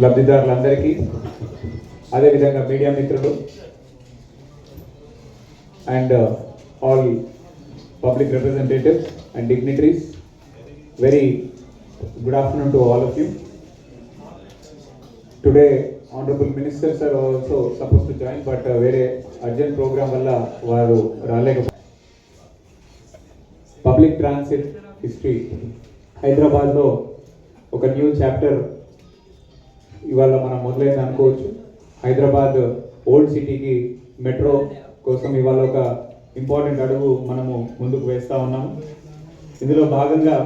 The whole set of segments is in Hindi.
లబ్ధిదారులందరికీ అదేవిధంగా మీడియా మిత్రులు and all public representatives and dignitaries, very good afternoon to all of you. Today honorable ministers are also supposed to join, but very urgent program valla varu raleka. Public transit history Hyderabad లో ఒక న్యూ చాప్టర్ ఇవాళ మనం మొదలైంది అనుకోవచ్చు. హైదరాబాద్ ఓల్డ్ సిటీకి మెట్రో కోసం ఇవాళ ఒక ఇంపార్టెంట్ అడుగు మనము ముందుకు వేస్తూ ఉన్నాము. ఇందులో భాగంగా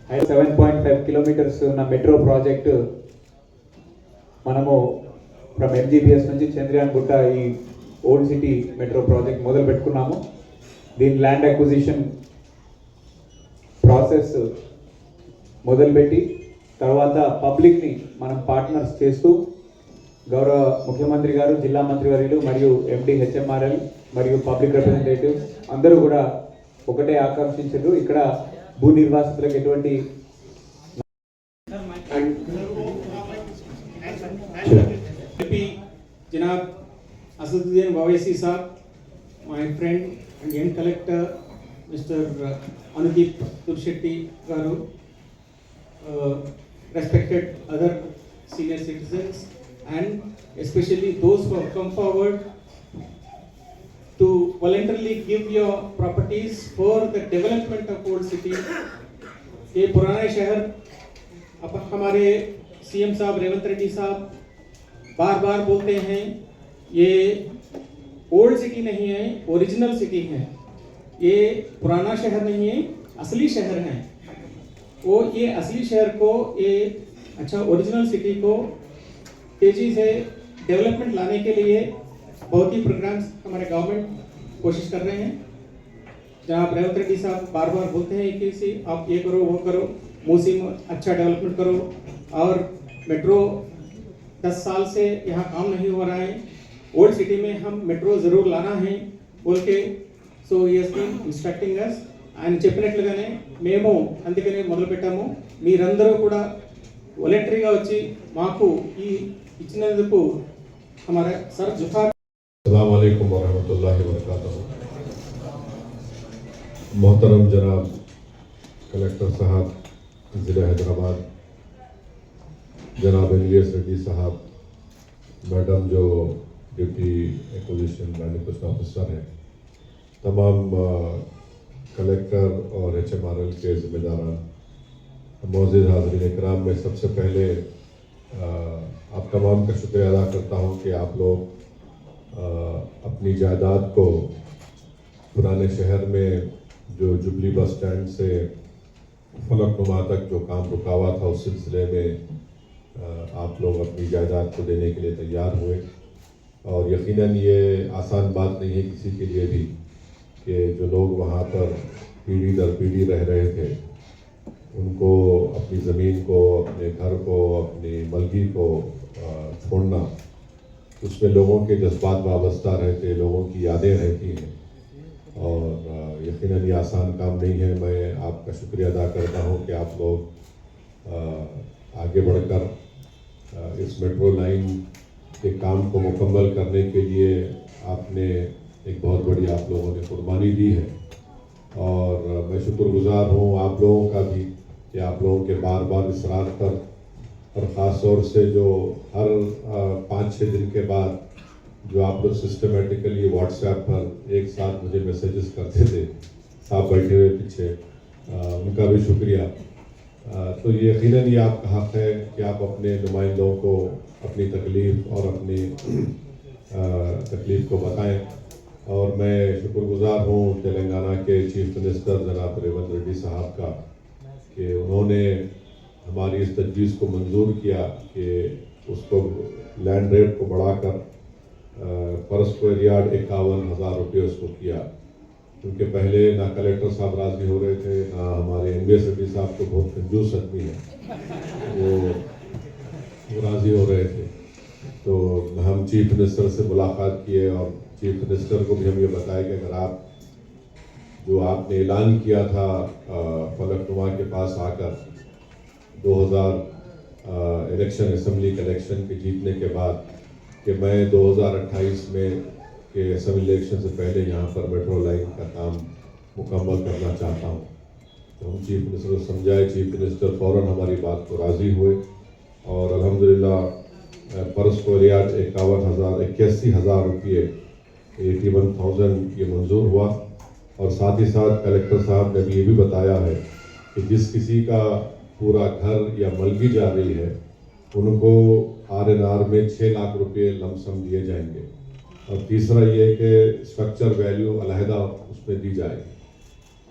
7.5 కిలోమీటర్స్ ఉన్న మెట్రో ప్రాజెక్టు మనము ఫ్రమ్ ఎంజీబీఎస్ నుంచి చంద్రయాన్ గుట్ట ఈ ఓల్డ్ సిటీ మెట్రో ప్రాజెక్ట్ మొదలు పెట్టుకున్నాము. దీని ల్యాండ్ అక్విజిషన్ ప్రాసెస్ మొదలుపెట్టి తర్వాత పబ్లిక్ని మనం పార్ట్నర్స్ చేస్తూ గౌరవ ముఖ్యమంత్రి గారు, జిల్లా మంత్రివర్యులు మరియు ఎండి హెచ్ఎంఆర్ఎల్ మరియు పబ్లిక్ రిప్రజెంటేటివ్స్ అందరూ కూడా ఒకటే ఆకాంక్షించారు. ఇక్కడ భూ నిర్వాసితులకు ఎటువంటి जनाब असदुद्दीन ओवैसी साहब, my friend and young collector Mr. Anudeep Turshetti garu, respected other senior citizens and especially those who have come forward to voluntarily give your properties for the development of old city. ये पुराने शहर अब हमारे सीएम साहब रेवंत रेड्डी साहब बार बार बोलते हैं, ये ओल्ड सिटी नहीं है, ओरिजिनल सिटी है. ये पुराना शहर नहीं है, असली शहर है. वो ये असली शहर को, ये अच्छा ओरिजिनल सिटी को तेजी से डेवलपमेंट लाने के लिए बहुत ही प्रोग्राम्स हमारे गवर्नमेंट कोशिश कर रहे हैं. जहाँ रेवंत रेड्डी साहब बार बार बोलते हैं कि आप ये करो वो करो, मूसी में अच्छा डेवलपमेंट करो, और मेट्रो 10 साल से यहाँ काम नहीं हो रहा है, ओल्ड सिटी में हम मेट्रो ज़रूर लाना है बोल के. So he has been instructing us. ఆయన చెప్పినట్లుగానే మేము అందుకనే మొదలు పెట్టాము. మీరందరూ కూడా వాలంటరీగా వచ్చి మాకు ఈ ఇచ్చినందుకు हमारा सर जुफा. अस्सलाम वालेकुम वरहमतुल्लाहि वबरकातुहू. मोहतरम जनाब कलेक्टर साहब ज़िला हैदराबाद, जनाब एलियस रेड्डी साहब, मैडम जो deputy acquisition land acquisition officer हैं, तमाम कलेक्टर और एचएमआरएल के ज़िम्मेदारान, मौजूद हाज़रीन इकराम, में सबसे पहले आप तमाम का शुक्रिया अदा करता हूँ कि आप लोग अपनी जायदाद को पुराने शहर में जो जुबली बस स्टैंड से फलकनुमा तक जो काम रुका हुआ था, उस सिलसिले में आप लोग अपनी जायदाद को देने के लिए तैयार हुए. और यकीनन ये आसान बात नहीं है किसी के लिए भी कि जो लोग वहाँ पर पीढ़ी दर पीढ़ी रह रहे थे, उनको अपनी ज़मीन को, अपने घर को, अपनी मलकी को छोड़ना, उसमें लोगों के जज्बात वाबस्ता रहते, लोगों की यादें रहती हैं, और यकीनन ये आसान काम नहीं है. मैं आपका शुक्रिया अदा करता हूँ कि आप लोग आगे बढ़कर इस मेट्रो लाइन के काम को मुकम्मल करने के लिए आपने एक बहुत बड़ी आप लोगों ने कुर्बानी दी है. और मैं शुक्रगुजार हूँ आप लोगों का भी कि आप लोगों के बार बार इसरार पर, और ख़ास तौर से जो हर 5-6 दिन के बाद जो आप लोग सिस्टमेटिकली व्हाट्सएप पर एक साथ मुझे मैसेजेस करते थे, साहब बैठे हुए पीछे, उनका भी शुक्रिया. तो ये यकीनन ये आपका हक़ है कि आप अपने नुमाइंदों को अपनी तकलीफ़ और अपनी तकलीफ़ को बताएं. और मैं शुक्रगुजार हूँ तेलंगाना के चीफ मिनिस्टर जनाब रेवंत रेड्डी साहब का कि उन्होंने हमारी इस तजवीज़ को मंजूर किया कि उसको लैंड रेट को बढ़ाकर पर स्क्वायर यार्ड 51,000 रुपये उसको किया. क्योंकि पहले ना कलेक्टर साहब राज़ी हो रहे थे, ना हमारे एमबीएस रेड्डी साहब तो बहुत कंजूस आदमी है, वो राज़ी हो रहे थे. तो हम चीफ मिनिस्टर से मुलाकात किए और चीफ मिनिस्टर को भी हम ये बताया कि अगर आप जो आपने ऐलान किया था फलकनुमा के पास आकर 2000 इलेक्शन असेंबली के इलेक्शन के जीतने के बाद कि मैं 2028 में के असेंबली इलेक्शन से पहले यहाँ पर मेट्रो लाइन का काम मुकम्मल करना चाहता हूँ। तो हम चीफ मिनिस्टर को समझाए, चीफ मिनिस्टर फ़ौरन हमारी बात को राज़ी हुए और अल्हम्दुलिल्लाह परस को रियाद 81,000 रुपये 81,000 ये मंजूर हुआ। और साथ ही साथ कलेक्टर साहब ने भी ये भी बताया है कि जिस किसी का पूरा घर या मलगी जा रही है उनको RNR में 6 लाख रुपए लमसम दिए जाएंगे। और तीसरा ये कि स्ट्रक्चर वैल्यू अलहदा उसमें दी जाएगी।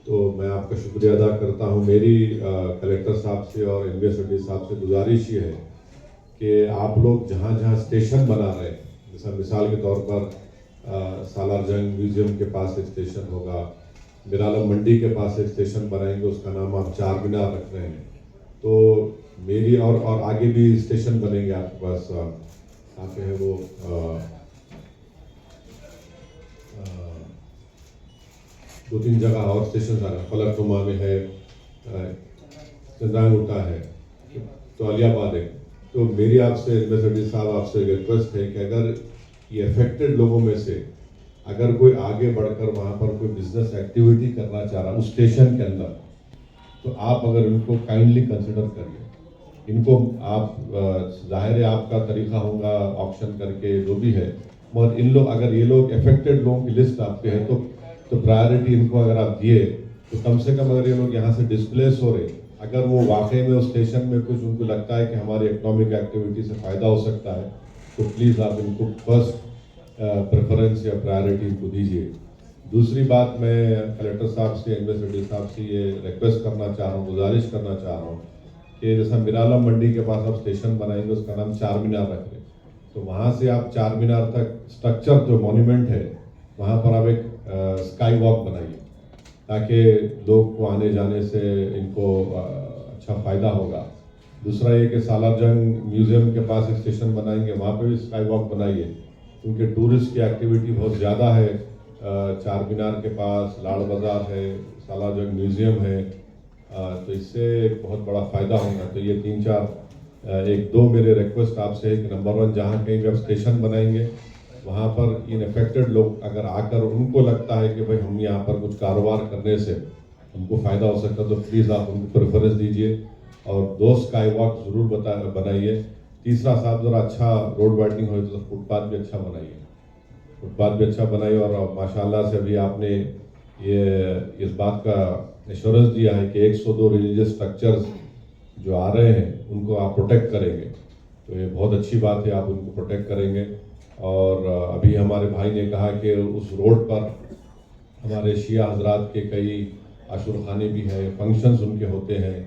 तो मैं आपका शुक्रिया अदा करता हूँ। मेरी कलेक्टर साहब से और एमबीएस साहब से गुजारिश ये है कि आप लोग जहाँ जहाँ स्टेशन बना रहे हैं, जैसा मिसाल के तौर पर सालार जंग म्यूज़ियम के पास एक स्टेशन होगा, मिरालम मंडी के पास एक स्टेशन बनाएंगे, उसका नाम आप चार मीनार रख रहे हैं। तो मेरी और आगे भी स्टेशन बनेंगे आपके पास, कहाँ पे है वो 2-3 जगह और स्टेशन आ रहे हैं। फलकनुमा में है, चंद्रांगुटा है, तो अलियाबाद है। तो मेरी आपसे एडमिनिस्ट्रेटिव साहब आपसे रिक्वेस्ट है कि अगर ये अफेक्टेड लोगों में से अगर कोई आगे बढ़कर वहाँ पर कोई बिजनेस एक्टिविटी करना चाह रहा है उस स्टेशन के अंदर, तो आप अगर इनको काइंडली कंसिडर करिए। इनको आप जाहिर है आपका तरीका होगा ऑप्शन करके जो भी है, मगर इन लोग अगर ये लोग अफेक्टेड लोगों की लिस्ट आपके है तो प्रायोरिटी इनको अगर आप दिए तो कम से कम अगर ये लोग यहाँ से डिस्प्लेस हो रहे, अगर वो वाकई में उस स्टेशन में कुछ उनको लगता है कि हमारी इकोनॉमिक एक्टिविटी से फ़ायदा हो सकता है, तो प्लीज़ आप इनको फर्स्ट प्रेफरेंस या प्रायोरिटी इनको दीजिए। दूसरी बात, मैं कलेक्टर साहब से, एडमिनिस्ट्रेटिव साहब से ये रिक्वेस्ट करना चाह रहा हूँ, गुजारिश करना चाह रहा हूँ कि जैसा मिरालम मंडी के पास आप स्टेशन बनाएंगे, उसका नाम चार मीनार रख लें। तो वहाँ से आप चार मीनार तक स्ट्रक्चर जो मॉन्यूमेंट है वहाँ पर आप एक स्काई वॉक बनाइए, ताकि लोग को आने जाने से इनको अच्छा फ़ायदा होगा। दूसरा ये कि सालार जंग म्यूज़ियम के पास एक स्टेशन बनाएंगे, वहाँ पे भी स्काई वॉक बनाइए, क्योंकि टूरिस्ट की एक्टिविटी बहुत ज़्यादा है। चार मीनार के पास लाड़ बाज़ार है, सालार जंग म्यूज़ियम है, तो इससे बहुत बड़ा फ़ायदा होगा। तो ये 3-4 1-2 मेरे रिक्वेस्ट आपसे है कि नंबर 1, जहाँ कहीं भी आप स्टेशन बनाएंगे वहाँ पर इन अफेक्टेड लोग अगर आकर उनको लगता है कि भाई हम यहाँ पर कुछ कारोबार करने से हमको फ़ायदा हो सकता है, तो प्लीज़ आप उनको प्रेफरेंस दीजिए और 2 स्काई वॉक ज़रूर बनाइए। तीसरा साहब, ज़रा अच्छा रोड वाइडनिंग हो तो फुटपाथ भी अच्छा बनाइए, फुटपाथ भी अच्छा बनाइए। और माशाल्लाह से अभी आपने ये इस बात का एश्योरेंस दिया है कि 102 रिलीजियस स्ट्रक्चर्स जो आ रहे हैं उनको आप प्रोटेक्ट करेंगे, तो ये बहुत अच्छी बात है, आप उनको प्रोटेक्ट करेंगे। और अभी हमारे भाई ने कहा कि उस रोड पर हमारे शिया हजरात के कई आशुर खाने भी हैं, फंक्शंस उनके होते हैं,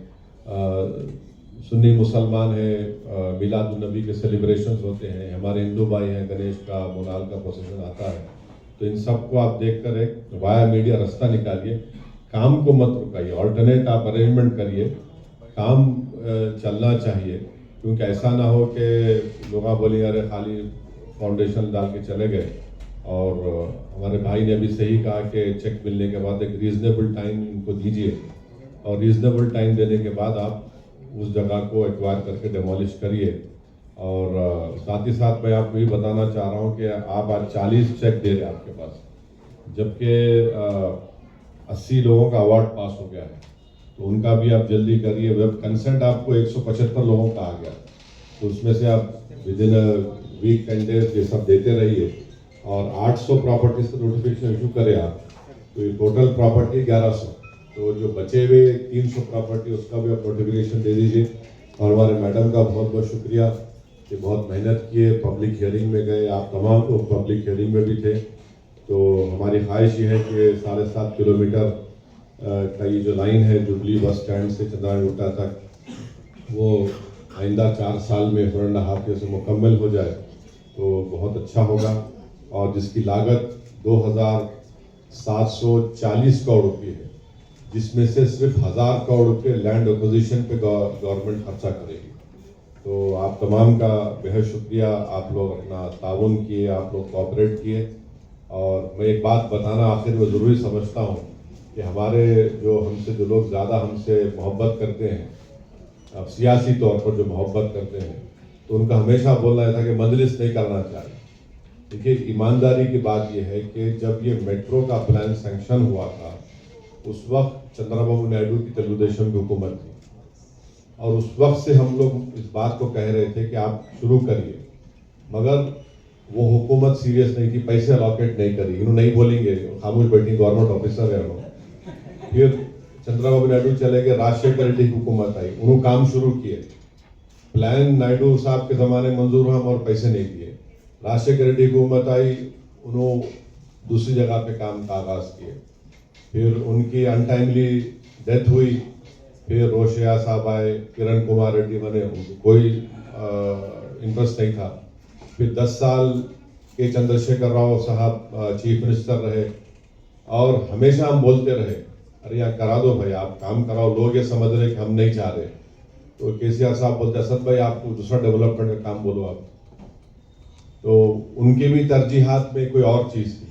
सुन्नी मुसलमान हैं, मिलादुन्नबी के सेलिब्रेशंस होते हैं, हमारे हिंदू भाई हैं, गणेश का मोनाल का प्रोसेसन आता है। तो इन सब को आप देखकर एक वाया मीडिया रास्ता निकालिए, काम को मत रुकाइए, ऑल्टरनेट आप अरेंजमेंट करिए, काम चलना चाहिए। क्योंकि ऐसा ना हो कि लोग बोले अरे खाली फाउंडेशन डाल के चले गए। और हमारे भाई ने भी सही कहा कि चेक मिलने के बाद एक रीज़नेबल टाइम इनको दीजिए, और रीज़नेबल टाइम देने के बाद आप उस जगह को एक्वायर करके डेमोलिश करिए। और साथ ही साथ मैं आपको ये बताना चाह रहा हूँ कि आप आज 40 चेक दे रहे हैं आपके पास, जबकि 80 लोगों का अवार्ड पास हो गया है, तो उनका भी आप जल्दी करिए। वेब कंसेंट आपको 175 लोगों का आ गया, तो उसमें से आप विद इन वीक 10 डेज ये सब देते रहिए। और 800 प्रॉपर्टीज़ का नोटिफिकेशन इशू करें आप, तो ये टोटल प्रॉपर्टी 1100, तो जो बचे हुए 300 प्रॉपर्टी उसका भी आप नोटिफिकेशन दे दीजिए। और हमारे मैडम का बहुत बहुत शुक्रिया कि बहुत मेहनत किए, पब्लिक हियरिंग में गए, आप तमाम लोग पब्लिक हियरिंग में भी थे। तो हमारी ख्वाहिश ये है कि 7.5 किलोमीटर का ये जो लाइन है जुबली बस स्टैंड से चंद्रांगुटा तक, वो आइंदा 4 साल में 4.5 ईयर से मुकम्मल हो जाए तो बहुत अच्छा होगा। और जिसकी लागत 2,740 करोड़ रुपये है, जिसमें से सिर्फ 1,000 करोड़ रुपये लैंड एक्विजिशन पे गवर्नमेंट खर्चा करेगी। तो आप तमाम का बेहद शुक्रिया, आप लोग अपना ताउन किए, आप लोग कोऑपरेट किए। और मैं एक बात बताना आखिर में ज़रूरी समझता हूँ कि हमारे जो हमसे जो लोग ज़्यादा हमसे मोहब्बत करते हैं, अब सियासी तौर पर जो मोहब्बत करते हैं, तो उनका हमेशा बोलना था कि मजलिस नहीं करना चाहिए। देखिए, ईमानदारी की बात यह है कि जब ये मेट्रो का प्लान सैंक्शन हुआ था, उस वक्त चंद्रबाबू नायडू की तेलुगुदेशम की हुकूमत थी, और उस वक्त से हम लोग इस बात को कह रहे थे कि आप शुरू करिए, मगर वो हुकूमत सीरियस नहीं थी, पैसे अलॉकेट नहीं करी। इन्होंने नहीं बोलेंगे, खामोश बैठी, गवर्नमेंट ऑफिसर है उन्होंने। फिर चंद्रबाबू नायडू चले गए, राजशेखर रेड्डी की हुकूमत आई, उन्होंने काम शुरू किए। प्लान नायडू साहब के ज़माने मंजूर हुआ और पैसे नहीं दिए। राजशेखर रेड्डी की हुकूमत आई, उन्होंने दूसरी जगह पे काम का आगाज़ किए। फिर उनकी अनटाइमली डेथ हुई, फिर रोशैया साहब आए, किरण कुमार रेड्डी बने, उनको कोई इंटरेस्ट नहीं था। फिर 10 साल के चंद्रशेखर राव साहब चीफ मिनिस्टर रहे, और हमेशा हम बोलते रहे, अरे यहाँ करा दो भाई, आप काम कराओ। लोग ये समझ रहे कि हम नहीं चाह रहे, तो केसीआर साहब बोलते, असद भाई आपको दूसरा डेवलपमेंट का काम बोलो आप। तो उनकी भी तरजीहात में कोई और चीज़ थी।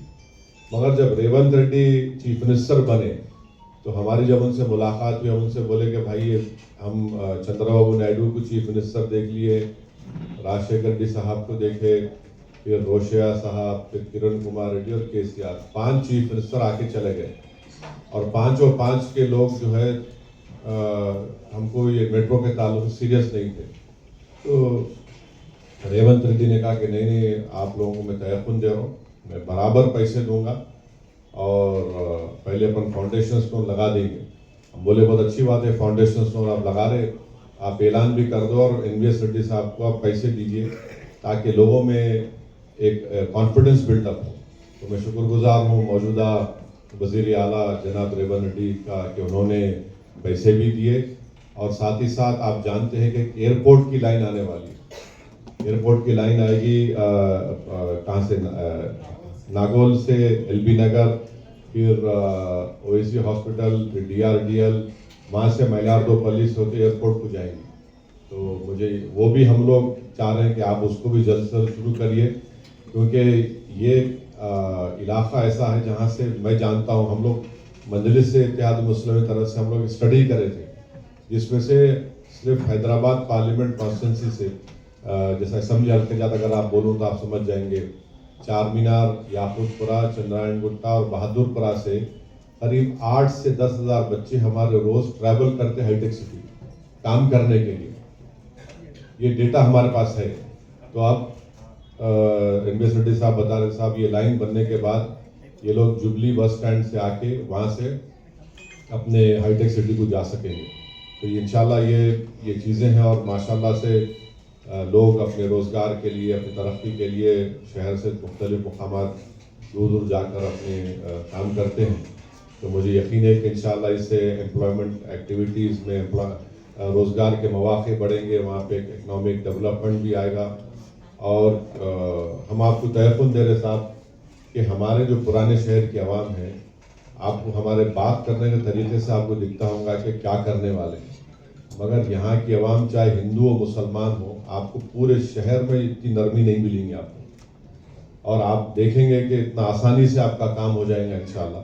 मगर जब रेवंत रेड्डी चीफ मिनिस्टर बने, तो हमारी जब उनसे मुलाकात हुई, हम उनसे बोले कि भाई हम चंद्रबाबू नायडू को चीफ मिनिस्टर देख लिए, राजशेखर रेड्डी साहब को देखे, फिर रोशैया साहब, फिर किरण कुमार रेड्डी और केसीआर, 5 चीफ मिनिस्टर आके चले गए, और पांचों 5 के लोग जो है हमको ये मेट्रो के ताल्लुक सीरियस नहीं थे। तो रेवंत रेड्डी ने कहा कि नहीं, आप लोगों को मैं तयक़ुन दे रहा हूँ, मैं बराबर पैसे दूंगा, और पहले अपन फाउंडेशन स्टोन लगा देंगे। हम बोले बहुत अच्छी बात है, फाउंडेशन स्टोन आप लगा रहे, आप ऐलान भी कर दो, और NVS रेड्डी साहब को आप पैसे दीजिए, ताकि लोगों में एक कॉन्फिडेंस बिल्डअप हो। तो मैं शुक्रगुजार हूँ मौजूदा वज़ीर आला जनाब रेवंत रेड्डी का कि उन्होंने पैसे भी दिए, और साथ ही साथ आप जानते हैं कि एयरपोर्ट की लाइन आने वाली है। एयरपोर्ट की लाइन आएगी कहाँ से, नागौल से LB नगर, फिर OAC हॉस्पिटल, फिर DRDL, वहाँ से मइलार्दोपल्ली से होते एयरपोर्ट को जाएंगी। तो मुझे वो भी हम लोग चाह रहे हैं कि आप उसको भी जल्द से जल्द शुरू करिए, क्योंकि ये इलाका ऐसा है जहाँ से मैं जानता हूँ, हम लोग मजलिस से इत्तेहाद मुस्लिम की तरफ से हम लोग स्टडी करे थे, जिसमें से सिर्फ हैदराबाद पार्लियामेंट कॉन्स्टिट्यूंसी से जैसा असेंबली हल्के ज़्यादा अगर आप बोलूँ तो आप समझ जाएंगे, चार मीनार, याकूतपुरा, चंद्रायण गुट्टा और बहादुरपुरा से करीब 8 से 10 हज़ार बच्चे हमारे रोज़ ट्रैवल करते हाईटेक सिटी काम करने के लिए। ये डेटा हमारे पास है। तो आप NVS रेड्डी साहब बता रहे, साहब ये लाइन बनने के बाद ये लोग जुबली बस स्टैंड से आके वहाँ से अपने हाईटेक सिटी को जा सकेंगे। तो ये इंशाल्लाह ये चीज़ें हैं, और माशाल्लाह से लोग अपने रोज़गार के लिए, अपनी तरक्की के लिए शहर से मुख्तलिफ मुकामात दूर दूर जाकर अपने काम करते हैं। तो मुझे यकीन है कि इंशाल्लाह इससे एम्प्लॉयमेंट एक्टिविटीज़ में रोज़गार के मौक़े बढ़ेंगे, वहाँ पे इकनॉमिक डेवलपमेंट भी आएगा। और हम आपको तयक़ुन दे रहे साहब कि हमारे जो पुराने शहर की आवाम है, आपको हमारे बात करने के तरीके से आपको दिखता होगा कि क्या करने वाले हैं, मगर यहाँ की आवाम चाहे हिंदू हो मुसलमान हो, आपको पूरे शहर में इतनी नरमी नहीं मिलेंगी आपको, और आप देखेंगे कि इतना आसानी से आपका काम हो जाएगा इंशाल्लाह।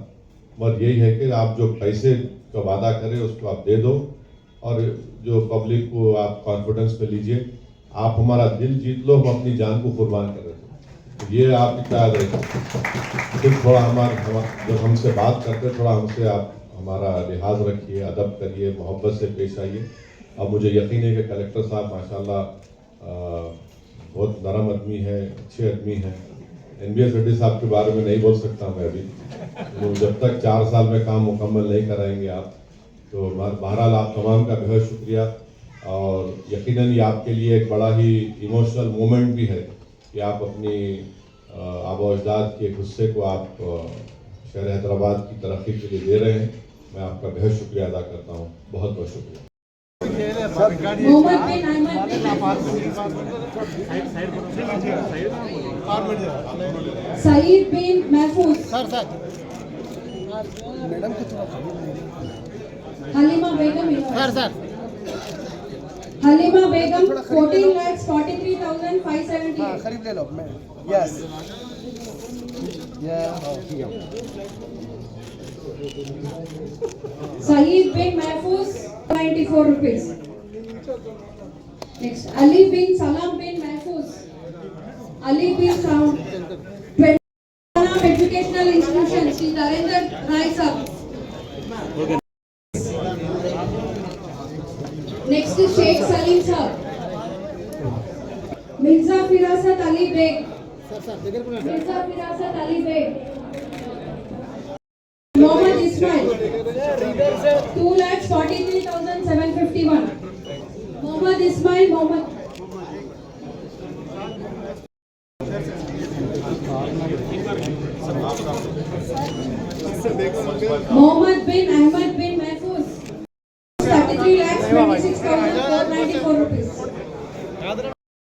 मगर यही है कि आप जो पैसे का वादा करें उसको आप दे दो, और जो पब्लिक को आप कॉन्फिडेंस पे लीजिए। आप हमारा दिल जीत लो, हम अपनी जान को कुर्बान कर रहे थे। तो ये आप याद रखें। फिर थोड़ा जब हमसे बात करते थोड़ा हमसे आप हमारा लिहाज रखिए, अदब करिए, मोहब्बत से पेश आइए। अब मुझे यकीन है कि कलेक्टर साहब माशाल्लाह बहुत नरम आदमी है, अच्छे आदमी हैं। NVS रेड्डी साहब के बारे में नहीं बोल सकता मैं अभी, तो जब तक 4 साल में काम मुकम्मल नहीं कराएंगे आप, तो बहरहाल आप तमाम का बहुत शुक्रिया। और यकीनन ये आपके लिए एक बड़ा ही इमोशनल मोमेंट भी है कि आप अपनी आबा अजदाद के गुस्से को आप शहर हैदराबाद की तरक्की के लिए दे रहे हैं। मैं आपका बहुत शुक्रिया अदा करता हूँ, बहुत बहुत शुक्रिया। सईद बिन महफूज, हलीमा बेगम, हलीमा बेगम 14,43,570। खरीद ले लो। Yes Saeed bin Mahfouz, 94 rupees. Next, Ali bin Salam bin Mahfouz. Ali bin Salam, 20. Salam Educational Institution, Sri Narendra Rai sir. Next is Sheikh Salim sir. Mirza Firasat Ali Beg. Mirza Firasat Ali Beg. Mohammed Ismail. 2,43,751. Mohammed Ismail. Mohammed bin Ahmed bin Mahfouz. 33,26,494 rupees.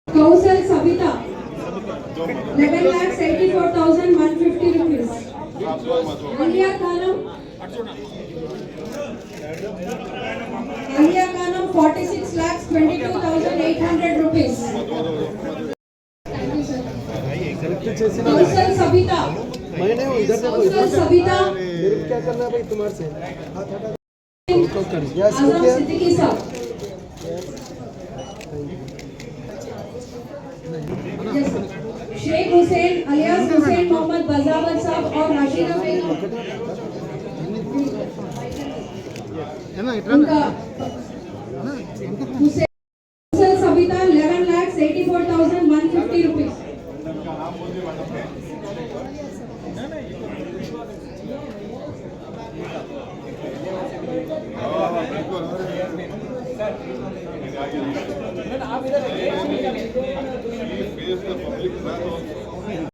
Kausal Sabita. 11,84,150 rupees. Alia Khanam 46,22,800 rupees. Thank you, sir. Kausal Sabita. Kausal Sabita. क्या करना है भाई तुम्हारे से Azam Siddiqui sir. Yes, sir. Sheikh Hussain alias Hussain Mohammad बजावर साहब और राशिदा बेगम उनका हुसैन सबिता 11,84,150 रुपीस.